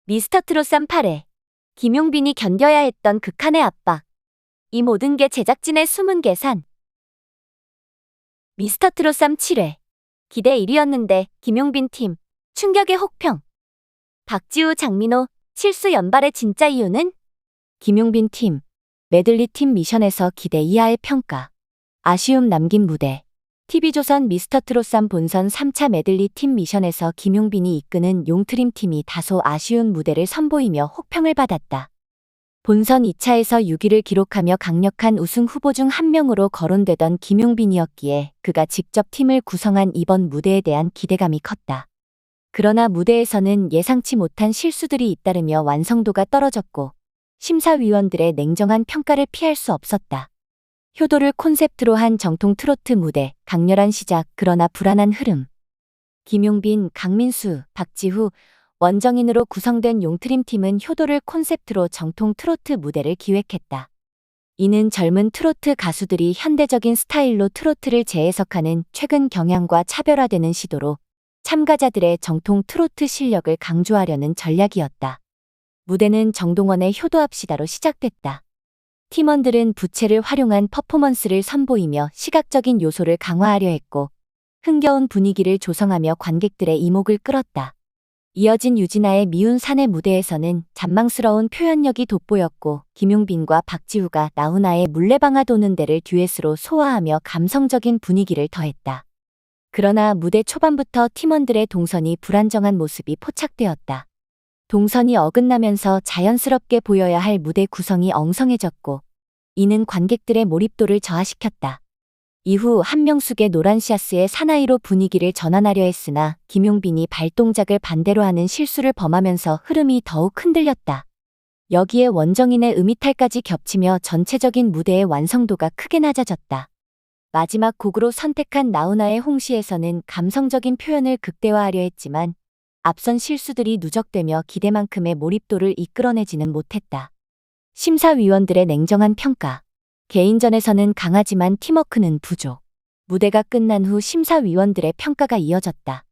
미스터트롯 8회. 김용빈이 견뎌야 했던 극한의 압박. 이 모든 게 제작진의 숨은 계산. 미스터트롯 7회. 기대 1위였는데 김용빈 팀. 충격의 혹평. 박지우, 장민호, 실수 연발의 진짜 이유는? 김용빈 팀. 메들리 팀 미션에서 기대 이하의 평가. 아쉬움 남긴 무대. TV조선 미스터트롯 본선 3차 메들리 팀 미션에서 김용빈이 이끄는 용트림 팀이 다소 아쉬운 무대를 선보이며 혹평을 받았다. 본선 2차에서 6위를 기록하며 강력한 우승 후보 중 한 명으로 거론되던 김용빈이었기에 그가 직접 팀을 구성한 이번 무대에 대한 기대감이 컸다. 그러나 무대에서는 예상치 못한 실수들이 잇따르며 완성도가 떨어졌고 심사위원들의 냉정한 평가를 피할 수 없었다. 효도를 콘셉트로 한 정통 트로트 무대, 강렬한 시작, 그러나 불안한 흐름. 김용빈, 강민수, 박지후, 원정인으로 구성된 용트림 팀은 효도를 콘셉트로 정통 트로트 무대를 기획했다. 이는 젊은 트로트 가수들이 현대적인 스타일로 트로트를 재해석하는 최근 경향과 차별화되는 시도로 참가자들의 정통 트로트 실력을 강조하려는 전략이었다. 무대는 정동원의 효도합시다로 시작됐다. 팀원들은 부채를 활용한 퍼포먼스를 선보이며 시각적인 요소를 강화하려 했고 흥겨운 분위기를 조성하며 관객들의 이목을 끌었다. 이어진 유진아의 미운 사내 무대에서는 잔망스러운 표현력이 돋보였고 김용빈과 박지우가 나훈아의 물레방아 도는 데를 듀엣으로 소화하며 감성적인 분위기를 더했다. 그러나 무대 초반부터 팀원들의 동선이 불안정한 모습이 포착되었다. 동선이 어긋나면서 자연스럽게 보여야 할 무대 구성이 엉성해졌고 이는 관객들의 몰입도를 저하시켰다. 이후 한명숙의 노란시아스의 사나이로 분위기를 전환하려 했으나 김용빈이 발동작을 반대로 하는 실수를 범하면서 흐름이 더욱 흔들렸다. 여기에 원정인의 음이탈까지 겹치며 전체적인 무대의 완성도가 크게 낮아졌다. 마지막 곡으로 선택한 나훈아의 홍시에서는 감성적인 표현을 극대화하려 했지만 앞선 실수들이 누적되며 기대만큼의 몰입도를 이끌어내지는 못했다. 심사위원들의 냉정한 평가. 개인전에서는 강하지만 팀워크는 부족. 무대가 끝난 후 심사위원들의 평가가 이어졌다.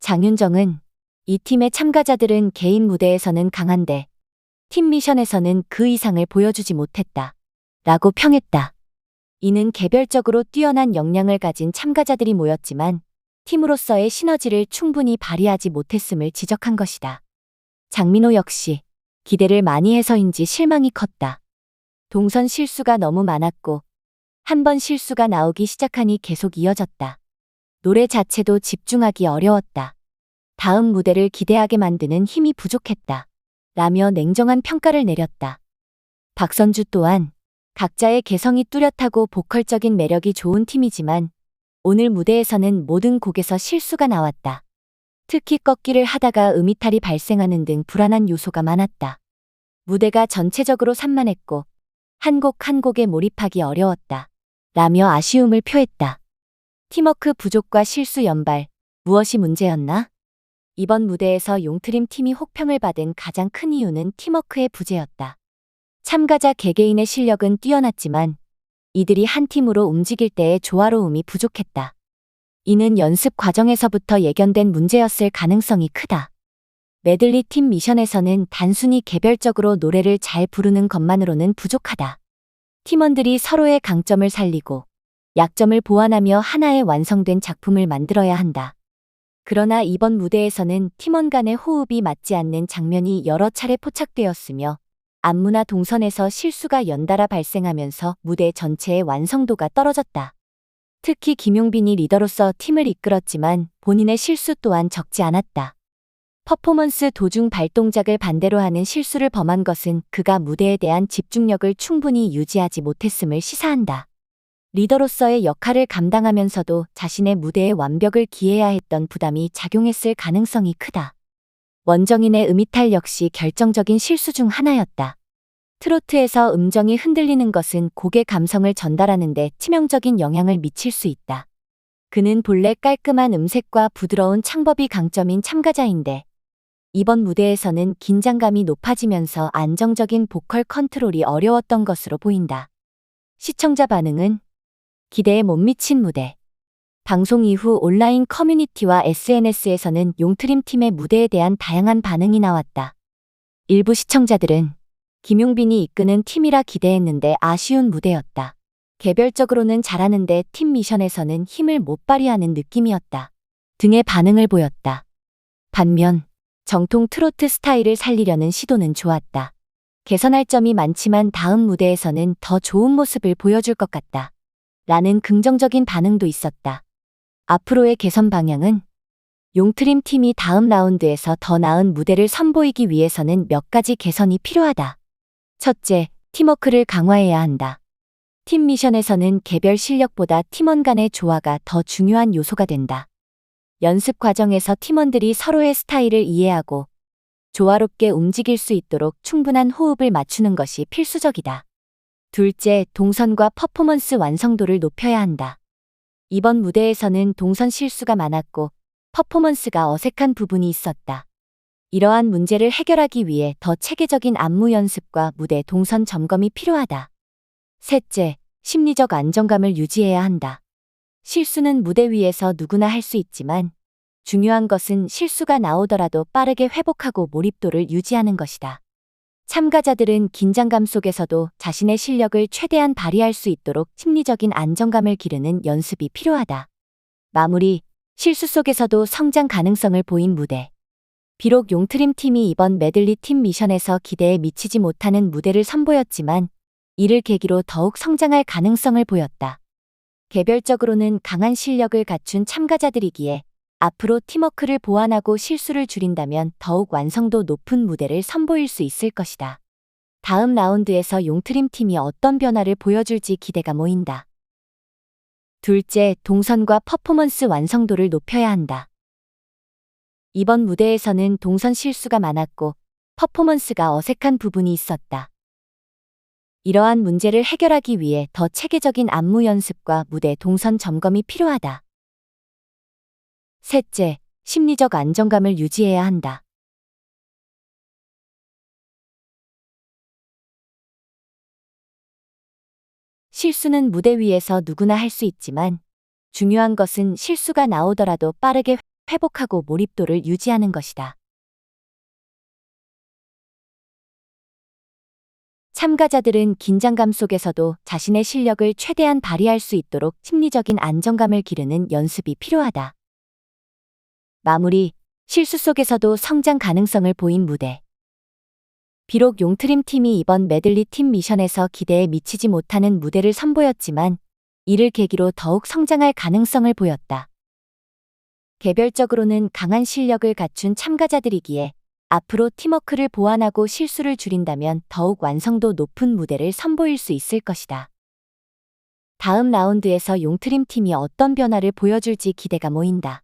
장윤정은 이 팀의 참가자들은 개인 무대에서는 강한데 팀 미션에서는 그 이상을 보여주지 못했다. 라고 평했다. 이는 개별적으로 뛰어난 역량을 가진 참가자들이 모였지만 팀으로서의 시너지를 충분히 발휘하지 못했음을 지적한 것이다. 장민호 역시 기대를 많이 해서인지 실망이 컸다. 동선 실수가 너무 많았고 한 번 실수가 나오기 시작하니 계속 이어졌다. 노래 자체도 집중하기 어려웠다. 다음 무대를 기대하게 만드는 힘이 부족했다. 라며 냉정한 평가를 내렸다. 박선주 또한 각자의 개성이 뚜렷하고 보컬적인 매력이 좋은 팀이지만 오늘 무대에서는 모든 곡에서 실수가 나왔다. 특히 꺾기를 하다가 음이탈이 발생하는 등 불안한 요소가 많았다. 무대가 전체적으로 산만했고 한 곡 한 곡에 몰입하기 어려웠다. 라며 아쉬움을 표했다. 팀워크 부족과 실수 연발, 무엇이 문제였나? 이번 무대에서 용트림 팀이 혹평을 받은 가장 큰 이유는 팀워크의 부재였다. 참가자 개개인의 실력은 뛰어났지만 이들이 한 팀으로 움직일 때의 조화로움이 부족했다. 이는 연습 과정에서부터 예견된 문제였을 가능성이 크다. 메들리 팀 미션에서는 단순히 개별적으로 노래를 잘 부르는 것만으로는 부족하다. 팀원들이 서로의 강점을 살리고 약점을 보완하며 하나의 완성된 작품을 만들어야 한다. 그러나 이번 무대에서는 팀원 간의 호흡이 맞지 않는 장면이 여러 차례 포착되었으며 안무나 동선에서 실수가 연달아 발생하면서 무대 전체의 완성도가 떨어졌다. 특히 김용빈이 리더로서 팀을 이끌었지만 본인의 실수 또한 적지 않았다. 퍼포먼스 도중 발동작을 반대로 하는 실수를 범한 것은 그가 무대에 대한 집중력을 충분히 유지하지 못했음을 시사한다. 리더로서의 역할을 감당하면서도 자신의 무대의 완벽을 기해야 했던 부담이 작용했을 가능성이 크다. 원정인의 음이탈 역시 결정적인 실수 중 하나였다. 트로트에서 음정이 흔들리는 것은 곡의 감성을 전달하는 데 치명적인 영향을 미칠 수 있다. 그는 본래 깔끔한 음색과 부드러운 창법이 강점인 참가자인데 이번 무대에서는 긴장감이 높아지면서 안정적인 보컬 컨트롤이 어려웠던 것으로 보인다. 시청자 반응은 기대에 못 미친 무대. 방송 이후 온라인 커뮤니티와 SNS에서는 용트림 팀의 무대에 대한 다양한 반응이 나왔다. 일부 시청자들은 김용빈이 이끄는 팀이라 기대했는데 아쉬운 무대였다. 개별적으로는 잘하는데 팀 미션에서는 힘을 못 발휘하는 느낌이었다. 등의 반응을 보였다. 반면 정통 트로트 스타일을 살리려는 시도는 좋았다. 개선할 점이 많지만 다음 무대에서는 더 좋은 모습을 보여줄 것 같다. 라는 긍정적인 반응도 있었다. 앞으로의 개선 방향은 용트림 팀이 다음 라운드에서 더 나은 무대를 선보이기 위해서는 몇 가지 개선이 필요하다. 첫째, 팀워크를 강화해야 한다. 팀 미션에서는 개별 실력보다 팀원 간의 조화가 더 중요한 요소가 된다. 연습 과정에서 팀원들이 서로의 스타일을 이해하고 조화롭게 움직일 수 있도록 충분한 호흡을 맞추는 것이 필수적이다. 둘째, 동선과 퍼포먼스 완성도를 높여야 한다. 이번 무대에서는 동선 실수가 많았고 퍼포먼스가 어색한 부분이 있었다. 이러한 문제를 해결하기 위해 더 체계적인 안무 연습과 무대 동선 점검이 필요하다. 셋째, 심리적 안정감을 유지해야 한다. 실수는 무대 위에서 누구나 할 수 있지만 중요한 것은 실수가 나오더라도 빠르게 회복하고 몰입도를 유지하는 것이다. 참가자들은 긴장감 속에서도 자신의 실력을 최대한 발휘할 수 있도록 심리적인 안정감을 기르는 연습이 필요하다. 마무리, 실수 속에서도 성장 가능성을 보인 무대. 비록 용트림 팀이 이번 메들리 팀 미션에서 기대에 미치지 못하는 무대를 선보였지만 이를 계기로 더욱 성장할 가능성을 보였다. 개별적으로는 강한 실력을 갖춘 참가자들이기에 앞으로 팀워크를 보완하고 실수를 줄인다면 더욱 완성도 높은 무대를 선보일 수 있을 것이다. 다음 라운드에서 용트림 팀이 어떤 변화를 보여줄지 기대가 모인다. 둘째, 동선과 퍼포먼스 완성도를 높여야 한다. 이번 무대에서는 동선 실수가 많았고 퍼포먼스가 어색한 부분이 있었다. 이러한 문제를 해결하기 위해 더 체계적인 안무 연습과 무대 동선 점검이 필요하다. 셋째, 심리적 안정감을 유지해야 한다. 실수는 무대 위에서 누구나 할 수 있지만 중요한 것은 실수가 나오더라도 빠르게 회복하고 몰입도를 유지하는 것이다. 참가자들은 긴장감 속에서도 자신의 실력을 최대한 발휘할 수 있도록 심리적인 안정감을 기르는 연습이 필요하다. 마무리, 실수 속에서도 성장 가능성을 보인 무대. 비록 용트림 팀이 이번 메들리 팀 미션에서 기대에 미치지 못하는 무대를 선보였지만 이를 계기로 더욱 성장할 가능성을 보였다. 개별적으로는 강한 실력을 갖춘 참가자들이기에 앞으로 팀워크를 보완하고 실수를 줄인다면 더욱 완성도 높은 무대를 선보일 수 있을 것이다. 다음 라운드에서 용트림 팀이 어떤 변화를 보여줄지 기대가 모인다.